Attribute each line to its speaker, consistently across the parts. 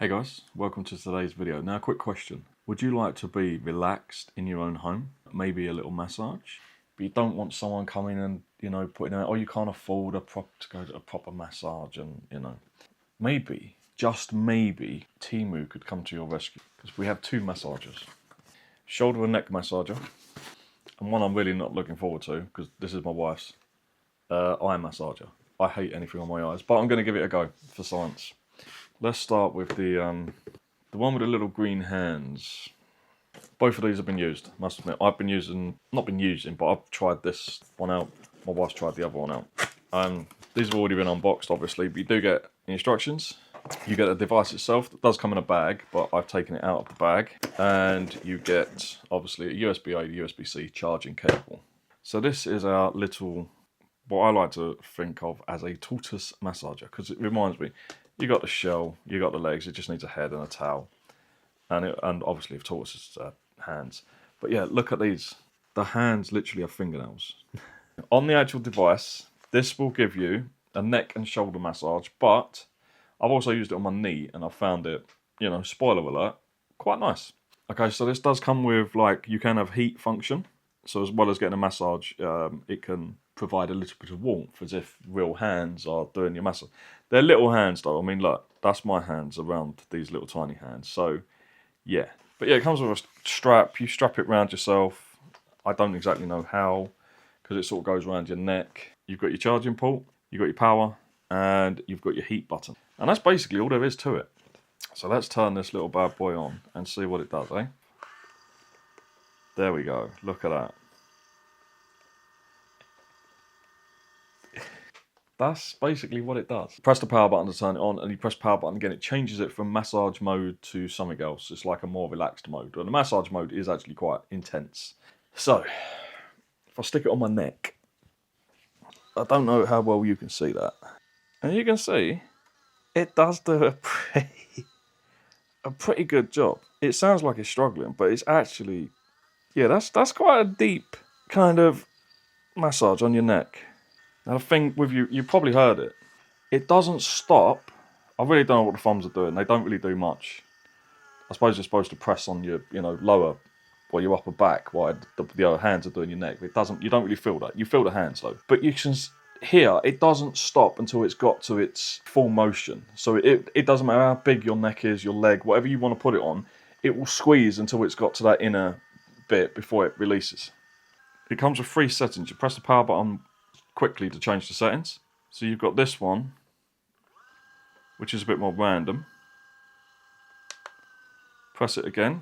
Speaker 1: Hey guys, welcome to today's video. Now, a quick question. Would you like to be relaxed in your own home? Maybe a little massage? But you don't want someone coming and, putting out, oh, you can't afford to go to a proper massage and, Maybe, just maybe, Temu could come to your rescue. Because we have two massagers. Shoulder and neck massager. And one I'm really not looking forward to, because this is my wife's, eye massager. I hate anything on my eyes, but I'm going to give it a go for science. Let's start with the one with the little green hands. Both of these have been used, must admit. I've been using, not been using, but I've tried this one out. My wife's tried the other one out. These have already been unboxed, obviously, but you do get instructions. You get the device itself. It does come in a bag, but I've taken it out of the bag. And you get, obviously, a USB-A to USB-C charging cable. So this is our little, what I like to think of as a tortoise massager, because it reminds me, you got the shell, you got the legs, it just needs a head and a towel. And obviously if tortoises hands. But yeah, look at these. The hands literally have fingernails. On the actual device, this will give you a neck and shoulder massage, but I've also used it on my knee and I found it, spoiler alert, quite nice. Okay, so this does come with, you can have heat function. So as well as getting a massage, it can provide a little bit of warmth, as if real hands are doing your massage. They're little hands though. I mean, look, that's my hands around these little tiny hands. So, yeah. But yeah, it comes with a strap. You strap it around yourself. I don't exactly know how, because it sort of goes around your neck. You've got your charging port, you've got your power, and you've got your heat button. And that's basically all there is to it. So let's turn this little bad boy on and see what it does, eh? There we go. Look at that. That's basically what it does. Press the power button to turn it on, and you press power button again, it changes it from massage mode to something else. It's like a more relaxed mode. And the massage mode is actually quite intense. So, if I stick it on my neck, I don't know how well you can see that. And you can see, it does do a pretty good job. It sounds like it's struggling, but it's actually, yeah, that's quite a deep kind of massage on your neck. And the thing with you probably heard it. It doesn't stop. I really don't know what the thumbs are doing. They don't really do much. I suppose you're supposed to press on your, lower, or your upper back while the other hands are doing your neck. It doesn't. You don't really feel that. You feel the hands though. But you can hear it doesn't stop until it's got to its full motion. So it doesn't matter how big your neck is, your leg, whatever you want to put it on. It will squeeze until it's got to that inner bit before it releases. It comes with 3 settings. You press the power button quickly to change the settings. So you've got this one, which is a bit more random. Press it again,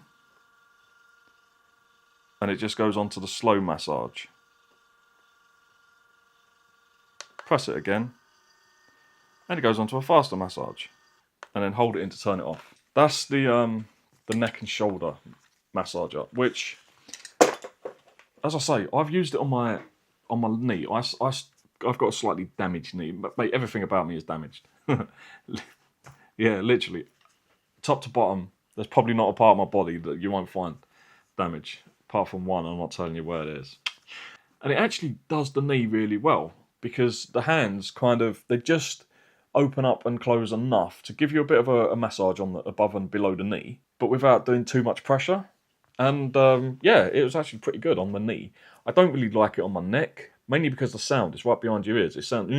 Speaker 1: and it just goes on to the slow massage. Press it again, and it goes on to a faster massage. And then hold it in to turn it off. That's the neck and shoulder massager, which, as I say, I've used it on my knee. I've got a slightly damaged knee. Mate, everything about me is damaged. Yeah, literally. Top to bottom, there's probably not a part of my body that you won't find damage. Apart from one, I'm not telling you where it is. And it actually does the knee really well, because the hands they just open up and close enough to give you a bit of a massage on the above and below the knee, but without doing too much pressure. And yeah, it was actually pretty good on the knee. I don't really like it on my neck, mainly because the sound is right behind your ears. It sounds...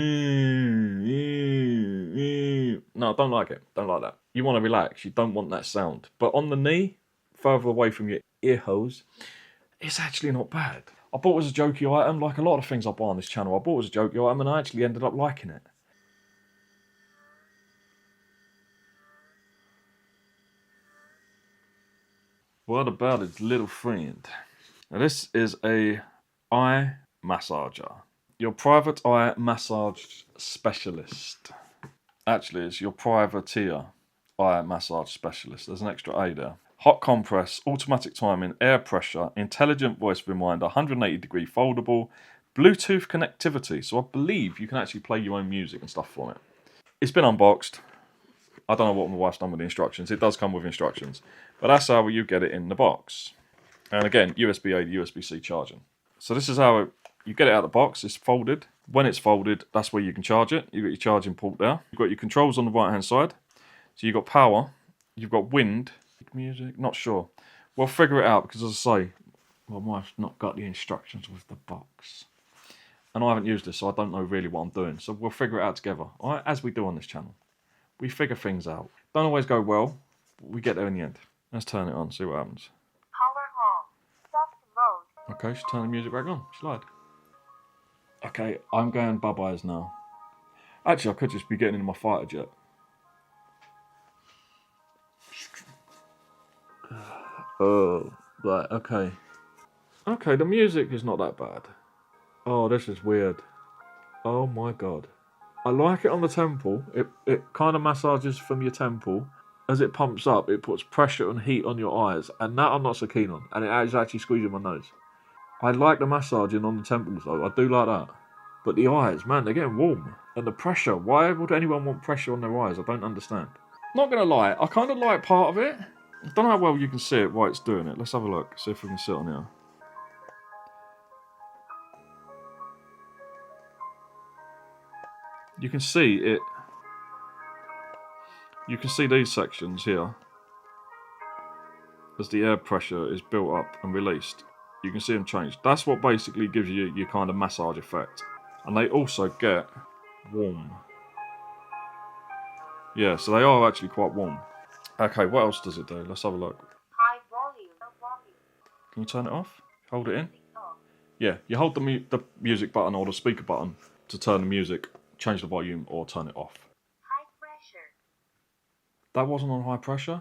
Speaker 1: No, I don't like it. Don't like that. You want to relax. You don't want that sound. But on the knee, further away from your ear holes, it's actually not bad. I bought it as a jokey item, like a lot of things I buy on this channel. I bought it as a jokey item and I actually ended up liking it. What about its little friend? Now this is a eye massager. Your private eye massage specialist. Actually, it's your privateer eye massage specialist. There's an extra A there. Hot compress, automatic timing, air pressure, intelligent voice reminder, 180-degree foldable, Bluetooth connectivity. So I believe you can actually play your own music and stuff from it. It's been unboxed. I don't know what my wife's done with the instructions. It does come with instructions. But that's how you get it in the box. And again, USB-A to USB-C charging. So this is how you get it out of the box. It's folded. When it's folded, that's where you can charge it. You've got your charging port there. You've got your controls on the right-hand side. So you've got power, You've got wind, music, not sure. We'll figure it out because, as I say, my wife's not got the instructions with the box. And I haven't used this, so I don't know really what I'm doing. So we'll figure it out together, all right? As we do on this channel. We figure things out. Don't always go well, but we get there in the end. Let's turn it on, see what happens.
Speaker 2: Power on. Soft mode.
Speaker 1: Okay, just turn the music back on. Slide. Okay, I'm going bye-byes now. Actually, I could just be getting in my fighter jet. Oh, right, okay. Okay, the music is not that bad. Oh, this is weird. Oh my god. I like it on the temple. It kind of massages from your temple. As it pumps up, it puts pressure and heat on your eyes. And that I'm not so keen on. And it is actually squeezing my nose. I like the massaging on the temples though. I do like that. But the eyes, man, they're getting warm. And the pressure. Why would anyone want pressure on their eyes? I don't understand. Not going to lie, I kind of like part of it. I don't know how well you can see it while it's doing it. Let's have a look. See if we can sit on here. You can see it. You can see these sections here. As the air pressure is built up and released. You can see them change. That's what basically gives you your kind of massage effect. And they also get warm. Yeah, so they are actually quite warm. Okay, what else does it do? Let's have a look.
Speaker 2: High volume.
Speaker 1: Can you turn it off? Hold it in? Yeah, you hold the music button or the speaker button to turn the music, change the volume or turn it off.
Speaker 2: High pressure.
Speaker 1: That wasn't on high pressure?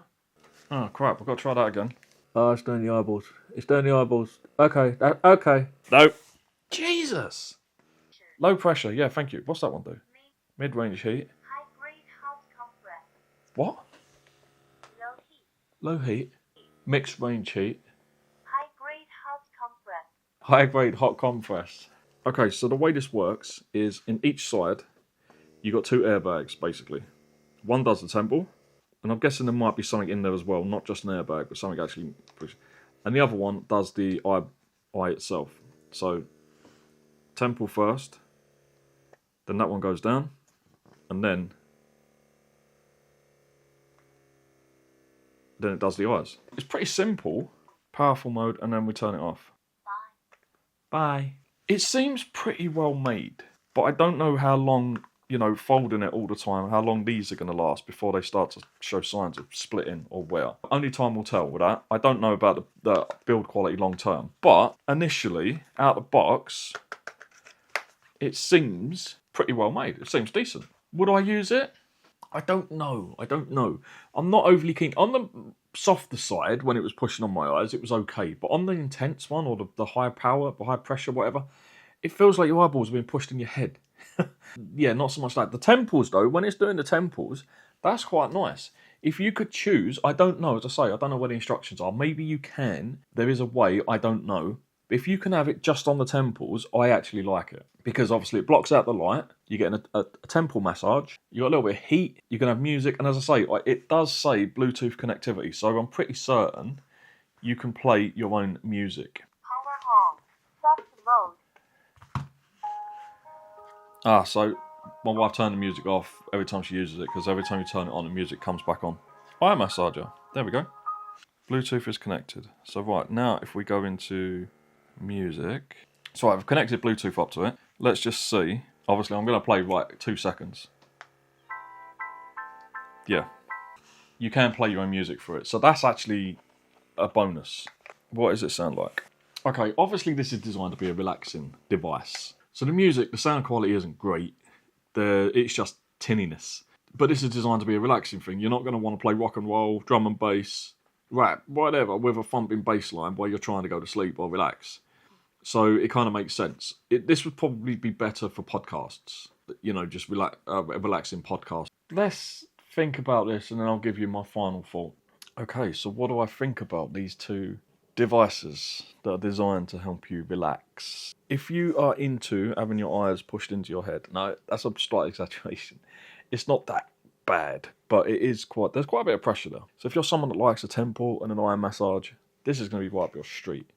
Speaker 1: Oh crap, I've got to try that again. Oh, it's doing the eyeballs. It's doing the eyeballs. Okay, okay. No. Jesus! Low pressure, yeah, thank you. What's that one do? Mid-range heat.
Speaker 2: High grade hot compress.
Speaker 1: What?
Speaker 2: Low heat.
Speaker 1: Low heat. Mixed range heat.
Speaker 2: High grade hot compress.
Speaker 1: High grade hot compress. Okay, so the way this works is in each side, you got two airbags basically. One does the temple, and I'm guessing there might be something in there as well, not just an airbag, but something actually push. And the other one does the eye itself. So temple first, then that one goes down, and then it does the eyes. It's pretty simple. Powerful mode, and then we turn it off. Bye. It seems pretty well made, but I don't know how long, you know, folding it all the time, how long these are going to last before they start to show signs of splitting or wear. Only time will tell with that. I don't know about the build quality long term, but initially, out of the box, it seems pretty well made. It seems decent. Would I use it? I don't know. I'm not overly keen. On the softer side, when it was pushing on my eyes, it was okay. But on the intense one, or the high power, the high pressure, whatever, it feels like your eyeballs are being pushed in your head. Yeah, not so much that. The temples, though, when it's doing the temples, that's quite nice. If you could choose, I don't know, as I say, I don't know what the instructions are. Maybe you can. There is a way, I don't know. But if you can have it just on the temples, I actually like it. Because obviously it blocks out the light. You're getting a temple massage. You got a little bit of heat. You can have music. And as I say, it does say Bluetooth connectivity. So I'm pretty certain you can play your own music.
Speaker 2: Power on. Soft mode.
Speaker 1: Ah, so my wife turned the music off every time she uses it. Because every time you turn it on, the music comes back on. Eye massager. There we go. Bluetooth is connected. So right, now if we go into music. So I've connected Bluetooth up to it. Let's just see. Obviously I'm going to play like 2 seconds. Yeah. You can play your own music for it. So that's actually a bonus. What does it sound like? Okay, obviously this is designed to be a relaxing device. So the music, the sound quality isn't great. It's just tinniness. But this is designed to be a relaxing thing. You're not going to want to play rock and roll, drum and bass, rap, whatever, with a thumping bass line while you're trying to go to sleep or relax. So it kind of makes sense. This would probably be better for podcasts. You know, just a relaxing podcast. Let's think about this and then I'll give you my final thought. Okay, so what do I think about these two devices that are designed to help you relax? If you are into having your eyes pushed into your head, no, that's a slight exaggeration. It's not that bad, but there's quite a bit of pressure there. So if you're someone that likes a temple and an eye massage, this is going to be right up your street.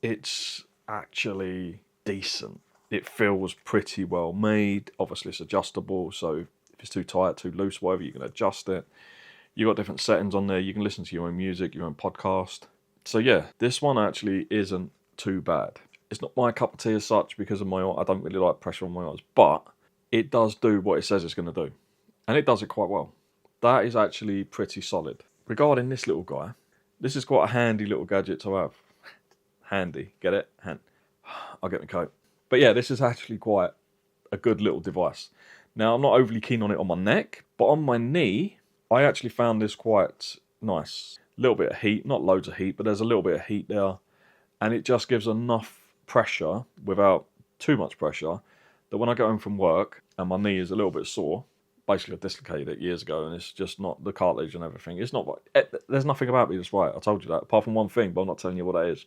Speaker 1: It's actually decent. It feels pretty well made. Obviously it's adjustable, so if it's too tight, too loose, whatever, you can adjust it. You got different settings on there. You can listen to your own music, your own podcast. So yeah, this one actually isn't too bad. It's not my cup of tea as such because of my eye. I don't really like pressure on my eyes, but it does do what it says it's going to do. And it does it quite well. That is actually pretty solid. Regarding this little guy, this is quite a handy little gadget to have. Handy, get it? I'll get my coat. But yeah, this is actually quite a good little device. Now, I'm not overly keen on it on my neck, but on my knee, I actually found this quite nice. A little bit of heat, not loads of heat, but there's a little bit of heat there. And it just gives enough pressure, without too much pressure, that when I go home from work and my knee is a little bit sore, basically I dislocated it years ago and it's just not the cartilage and everything. It's not, there's nothing about me that's right. I told you that, apart from one thing, but I'm not telling you what that is.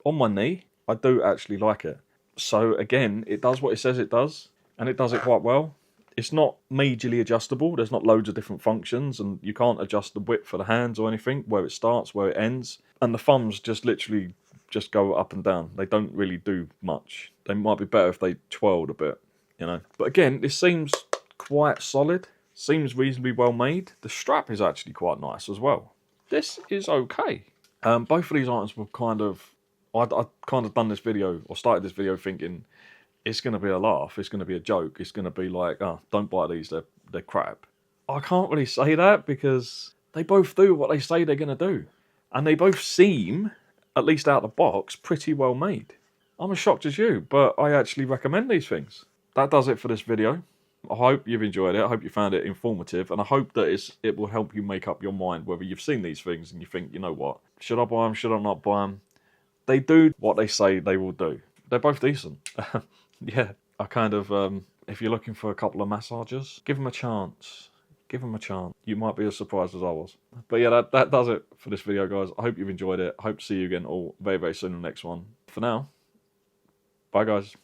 Speaker 1: On my knee, I do actually like it. So again, it does what it says it does, and it does it quite well. It's not majorly adjustable. There's not loads of different functions, and you can't adjust the width for the hands or anything, where it starts, where it ends. And the thumbs just literally just go up and down. They don't really do much. They might be better if they twirled a bit, you know. But again, this seems quite solid. Seems reasonably well made. The strap is actually quite nice as well. This is okay. Both of these items were kind of... I'd kind of done this video, or started this video thinking, it's going to be a laugh, it's going to be a joke, it's going to be like, oh, don't buy these, they're crap. I can't really say that because they both do what they say they're going to do. And they both seem, at least out of the box, pretty well made. I'm as shocked as you, but I actually recommend these things. That does it for this video. I hope you've enjoyed it, I hope you found it informative, and I hope that it will help you make up your mind whether you've seen these things and you think, you know what, should I buy them, should I not buy them? They do what they say they will do. They're both decent. Yeah, I kind of, if you're looking for a couple of massagers, give them a chance. Give them a chance. You might be as surprised as I was. But yeah, that does it for this video, guys. I hope you've enjoyed it. I hope to see you again all very, very soon in the next one. For now, bye, guys.